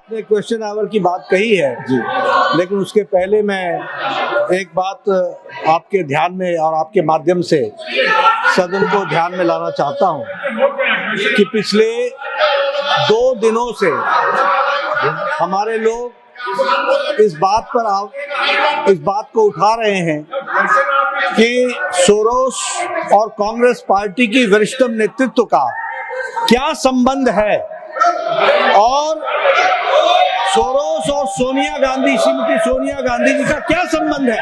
आपने question our की बात कही है जी, लेकिन उसके पहले मैं एक बात आपके ध्यान में और आपके माध्यम से सदन को ध्यान में लाना चाहता हूं कि पिछले 2 दिनों से हमारे लोग इस बात को उठा रहे हैं कि सोरोस और कांग्रेस पार्टी की वरिष्ठतम नेतृत्व का क्या संबंध है और सोरोस और सोनिया गांधी, श्रीमती सोनिया गांधी जी का क्या संबंध है।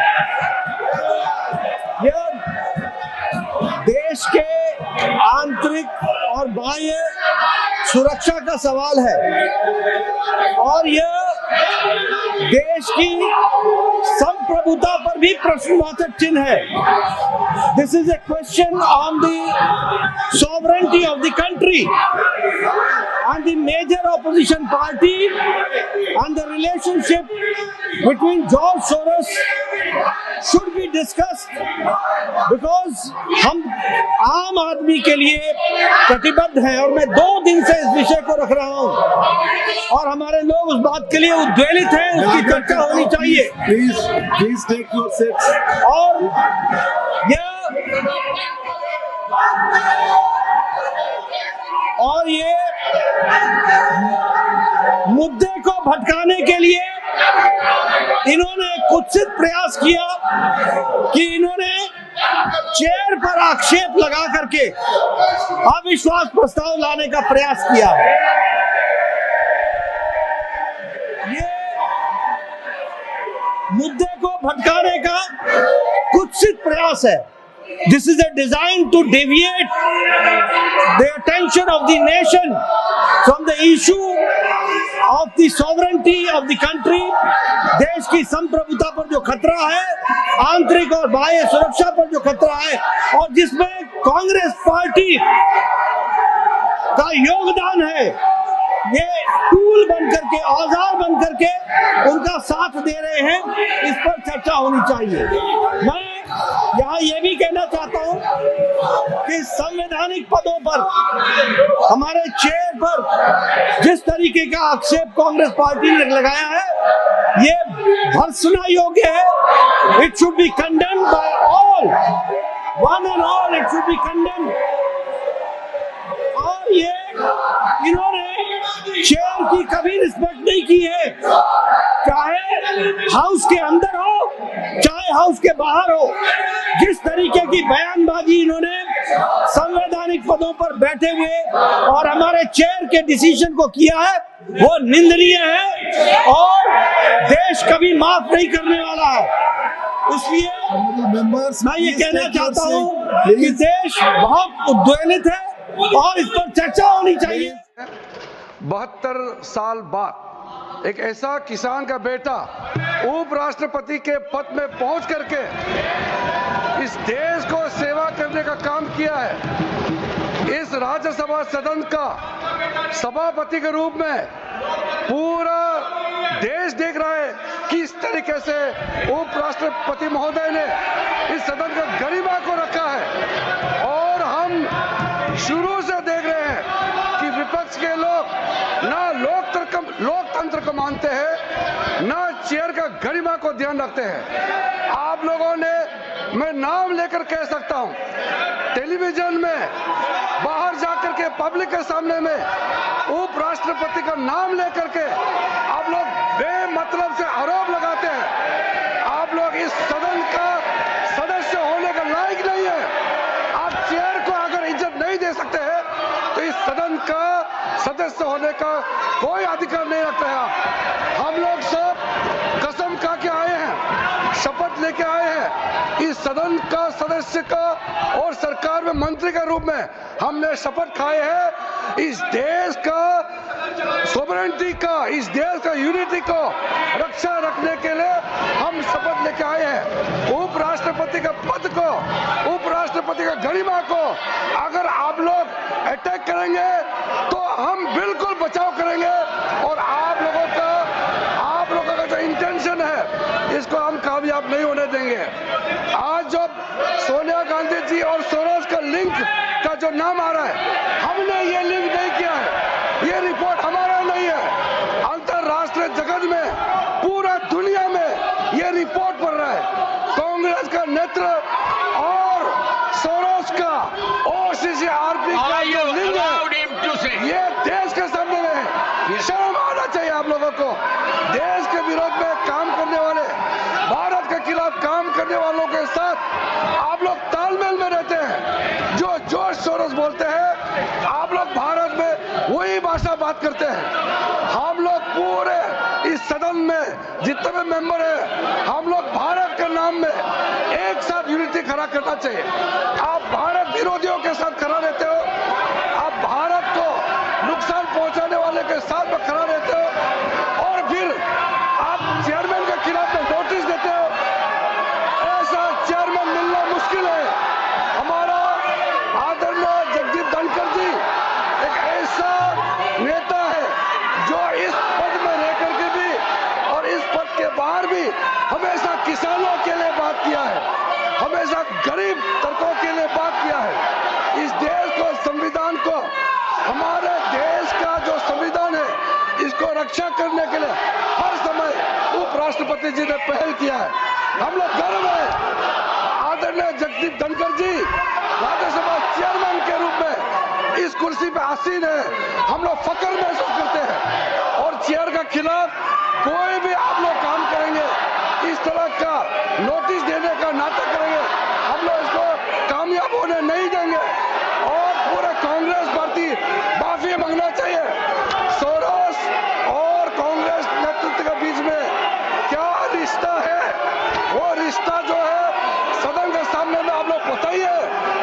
यह देश के आंतरिक और बाह्य सुरक्षा का सवाल है और यह देश की संप्रभुता पर भी प्रश्नवाचक चिन्ह है। This is a question on the sovereignty of the country and the major opposition party and the relationship between George Soros should be discussed because हम आम आदमी के लिए प्रतिबद्ध हैं और मैं 2 दिन से इस विषय को रख रहा हूं और हमारे लोग उस बात के लिए उद्वेलित हैं, उसकी चर्चा होनी चाहिए। Please take your seats. और ये मुद्दे को भटकाने के लिए इन्होंने कुत्सित प्रयास किया कि इन्होंने चेयर पर आक्षेप लगा करके अविश्वास प्रस्ताव लाने का प्रयास किया है। ये मुद्दे को भटकाने का कुत्सित प्रयास है। This is a design to deviate the attention of the nation from the issue of the sovereignty of the country, देश की संप्रभुता पर जो खतरा है, आंतरिक और बाह्य सुरक्षा पर जो खतरा है और जिसमें कांग्रेस पार्टी का योगदान है, ये टूल बनकर के, औजार बनकर के उनका साथ दे रहे हैं। इस पर चर्चा होनी चाहिए। मैं यहाँ ये भी कहना चाहता हूँ कि संवैधानिक पदों पर हमारे चेयर पर जिस तरीके का आक्षेप कांग्रेस पार्टी ने लगाया है, ये भर्त्सना योग्य है। It should be condemned by all, one and all, it should be condemned. और ये इन्होंने चेयर की कभी रिस्पेक्ट नहीं की है, चाहे हाउस के अंदर हो चाहे हाउस के बाहर हो। जिस तरीके की बयानबाजी इन्होंने संवैधानिक पदों पर बैठे हुए और हमारे चेयर के डिसीजन को किया है, वो निंदनीय है और देश कभी माफ नहीं करने वाला है। इसलिए मैं ये कहना चाहता हूँ कि देश बहुत उद्वेलित है और इस पर चर्चा होनी चाहिए। 72 साल बाद एक ऐसा किसान का बेटा उपराष्ट्रपति के पद में पहुंच करके इस देश को सेवा करने का काम किया है। इस राज्यसभा सदन का सभापति के रूप में पूरा देश देख रहा है कि इस तरीके से उपराष्ट्रपति महोदय ने इस सदन का गरिमा को रखा है। और हम शुरू से देख रहे हैं कि विपक्ष के लोग ना लोकतंत्र को मानते हैं, ना चेयर का गरिमा को ध्यान रखते हैं। आप लोगों ने, मैं नाम लेकर कह सकता हूं, टेलीविजन में बाहर जाकर के पब्लिक के सामने में उपराष्ट्रपति का नाम लेकर के आप लोग बेमतलब से आरोप लगाते हैं। आप लोग इस सदन का सदस्य होने का लायक नहीं है। आप चेयर को अगर इज्जत नहीं दे सकते हैं तो इस सदन का सदस्य होने का कोई अधिकार नहीं रखता है। हम लोग सब कसम खा के आए हैं, शपथ लेके आए हैं इस सदन का सदस्य का और सरकार में मंत्री के रूप में हमने शपथ खाए हैं इस देश का सोवरेनिटी का, इस देश का यूनिटी को रक्षा रखने के लिए हम शपथ लेके आए हैं। उपराष्ट्रपति का पद को, उपराष्ट्रपति का गरिमा को अगर आप लोग अटैक करेंगे तो हम बिल्कुल बचाव करेंगे और आप लोगों का जो इंटेंशन है इसको हम कामयाब नहीं होने देंगे। आज जब सोनिया गांधी जी और सोरोस का लिंक का जो नाम आ रहा है, हमने ये लिंक नहीं किया है, ये रिपोर्ट हमारा नहीं है, अंतरराष्ट्रीय नेत्र और सोरोस का OCCRP का जो लिंग है, ये देश के सामने में शर्म आना चाहिए आप लोगों को। देश के विरोध में काम करने वाले, भारत के खिलाफ काम करने वालों के साथ आप लोग तालमेल में रहते हैं। जो जॉर्ज सोरोस बोलते हैं, आप लोग भारत में वही भाषा बात करते हैं। हम लोग पूरे इस सदन में जितने भी मेंबर हैं, हम लोग भारत के नाम में एक साथ यूनिटी खड़ा करना चाहिए। आप भारत विरोधियों के साथ खड़ा रहते हो, आप भारत को नुकसान पहुंचाने वाले के साथ में खड़ा रहते हो, और फिर आप चेयरमैन के खिलाफ में नोटिस देते हो। ऐसा चेयरमैन मिलना मुश्किल है। हमारा आदरणीय जगदीप धनखड़ जी एक ऐसा नेता है जो इस पद में रह करके भी और इस पद के बाहर भी हमेशा किसानों के लिए बात किया है, हमेशा गरीब तबकों के लिए बात किया है। इस देश को, संविधान को, हमारे देश का जो संविधान है, इसको रक्षा करने के लिए हर समय उपराष्ट्रपति जी ने पहल किया है। हम लोग गर्व है आदरणीय जगदीप धनखड़ जी राज्यसभा चेयरमैन के रूप में इस कुर्सी पे आसीन है। हम लोग फख्र महसूस करते हैं, और चेयर के खिलाफ कोई भी आप लोग काम करेंगे, इस तरह का नोटिस देने का नाटक करेंगे, हम लोग इसको कामयाब होने नहीं देंगे। और पूरे कांग्रेस पार्टी माफी मांगना चाहिए। सोरोस और कांग्रेस नेतृत्व के बीच में क्या रिश्ता है, वो रिश्ता जो है सदन के सामने में आप लोग बताइए,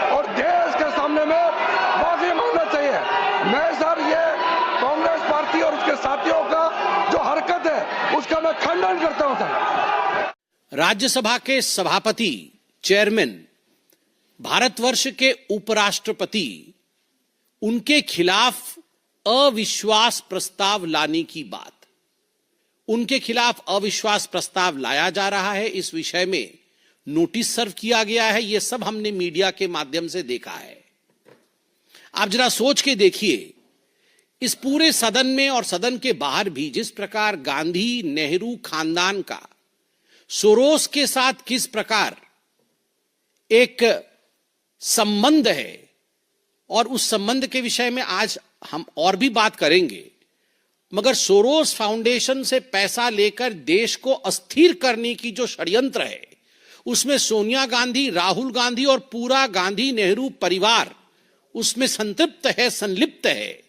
और देश के सामने में माफी मांगना चाहिए। मैं सर ये कांग्रेस पार्टी और उसके साथियों का जो हरकत है, उसका मैं खंडन करता हूं सर। राज्यसभा के सभापति, चेयरमैन, भारतवर्ष के उपराष्ट्रपति, उनके खिलाफ अविश्वास प्रस्ताव लाने की बात, उनके खिलाफ अविश्वास प्रस्ताव लाया जा रहा है, इस विषय में नोटिस सर्व किया गया है, यह सब हमने मीडिया के माध्यम से देखा है। आप जरा सोच के देखिए, इस पूरे सदन में और सदन के बाहर भी जिस प्रकार गांधी नेहरू खानदान का सोरोस के साथ किस प्रकार एक संबंध है, और उस संबंध के विषय में आज हम और भी बात करेंगे, मगर सोरोस फाउंडेशन से पैसा लेकर देश को अस्थिर करने की जो षड्यंत्र है, उसमें सोनिया गांधी, राहुल गांधी और पूरा गांधी नेहरू परिवार उसमें संतृप्त है, संलिप्त है।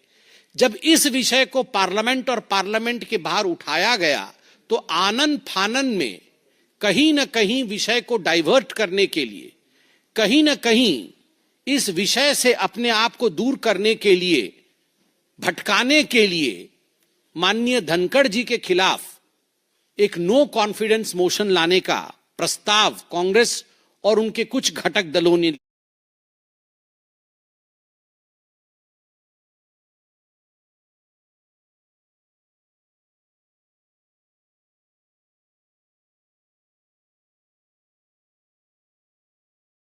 जब इस विषय को पार्लियामेंट और पार्लियामेंट के बाहर उठाया गया, तो आनन फानन में कहीं न कहीं विषय को डाइवर्ट करने के लिए, कहीं न कहीं इस विषय से अपने आप को दूर करने के लिए, भटकाने के लिए माननीय धनखड़ जी के खिलाफ एक नो कॉन्फिडेंस मोशन लाने का प्रस्ताव कांग्रेस और उनके कुछ घटक दलों ने